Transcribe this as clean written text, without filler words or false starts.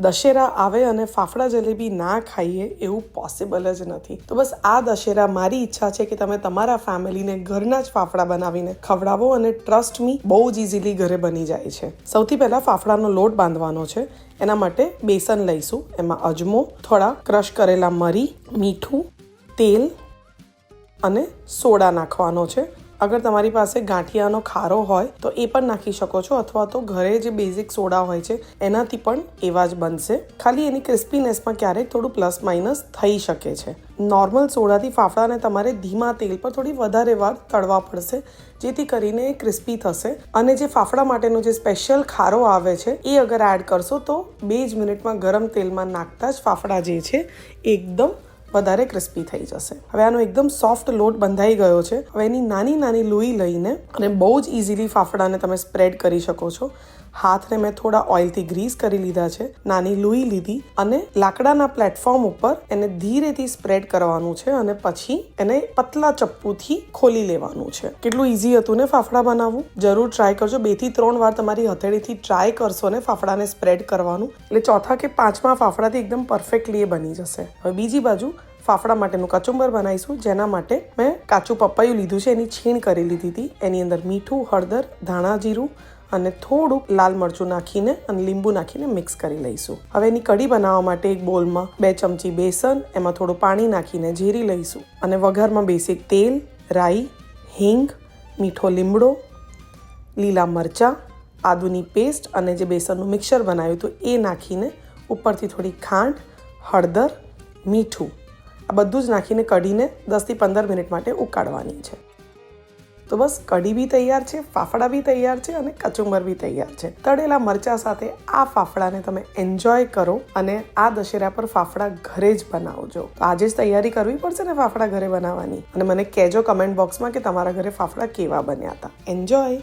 દશેરા આવે અને ફાફડા જલેબી ના ખાઈએ એવું પોસિબલ જ નથી. તો બસ આ દશેરા મારી ઈચ્છા છે કે તમે તમારા ફેમિલીને ઘરના જ ફાફડા બનાવીને ખવડાવો, અને ટ્રસ્ટ મી બહુ જ ઇઝીલી ઘરે બની જાય છે. સૌથી પહેલા ફાફડાનો લોટ બાંધવાનો છે. એના માટે બેસન લઈશું, એમાં અજમો, થોડા ક્રશ કરેલા મરી, મીઠું, તેલ અને સોડા નાખવાનો છે. અગર તમારી પાસે ગાંઠિયાનો ખારો હોય તો એ પણ નાખી શકો છો, અથવા તો ઘરે જે બેઝિક સોડા હોય છે એનાથી પણ એવા જ બનશે. ખાલી એની ક્રિસ્પીનેસમાં ક્યારેક થોડું પ્લસ માઇનસ થઈ શકે છે. નોર્મલ સોડાથી ફાફડાને તમારે ધીમા તેલ પર થોડી વધારે વાર તળવા પડશે, જેથી કરીને એ ક્રિસ્પી થશે. અને જે ફાફડા માટેનો જે સ્પેશિયલ ખારો આવે છે એ અગર એડ કરશો તો 2 જ મિનિટમાં ગરમ તેલમાં નાખતા જ ફાફડા જે છે એકદમ વધારે ક્રિસ્પી થઈ જશે. હવે આનો એકદમ સોફ્ટ લોટ બંધાઈ ગયો છે. હવે એની નાની નાની લોહી લઈને અને બહુ જ ઇઝીલી ફાફડાને તમે સ્પ્રેડ કરી શકો છો. હાથને મેં થોડા ઓઇલથી ગ્રીસ કરી લીધા છે, નાની લોહી લીધી અને લાકડાના પ્લેટફોર્મ ઉપર એને ધીરેથી સ્પ્રેડ કરવાનું છે, અને પછી એને પતલા ચપ્પુથી ખોલી લેવાનું છે. કેટલું ઇઝી હતું ને ફાફડા બનાવવું. જરૂર ટ્રાય કરજો. 2 થી 3 વાર તમારી હથેળીથી ટ્રાય કરશો ને ફાફડાને સ્પ્રેડ કરવાનું, એટલે ચોથા કે પાંચમા ફાફડાથી એકદમ પરફેક્ટલી એ બની જશે. હવે બીજી બાજુ ફાફડા માટેનું કચુંબર બનાવીશું, જેના માટે મેં કાચું પપૈયું લીધું છે, એની છીણ કરી લીધી હતી. એની અંદર મીઠું, હળદર, ધાણા જીરું અને થોડુંક લાલ મરચું નાખીને અને લીંબુ નાખીને મિક્સ કરી લઈશું. હવે એની કઢી બનાવવા માટે એક બોલમાં 2 ચમચી બેસન, એમાં થોડું પાણી નાખીને ઝેરી લઈશું. અને વઘારમાં બેસિક તેલ, રાઈ, હિંગ, મીઠો લીમડો, લીલા મરચાં, આદુની પેસ્ટ અને જે બેસનનું મિક્સર બનાવ્યું હતું એ નાખીને ઉપરથી થોડી ખાંડ, હળદર, મીઠું આ બધું જ નાખીને કઢીને 10 થી 15 મિનિટ માટે ઉકાળવાની છે. તો બસ કઢી બી તૈયાર છે, ફાફડા બી તૈયાર છે અને કચુંબર બી તૈયાર છે. તળેલા મરચાં સાથે આ ફાફડાને તમે એન્જોય કરો, અને આ દશેરા પર ફાફડા ઘરે જ બનાવજો. તો આજે જ તૈયારી કરવી પડશે ને ફાફડા ઘરે બનાવવાની, અને મને કહેજો કમેન્ટ બોક્સમાં કે તમારા ઘરે ફાફડા કેવા બન્યા હતા. એન્જોય.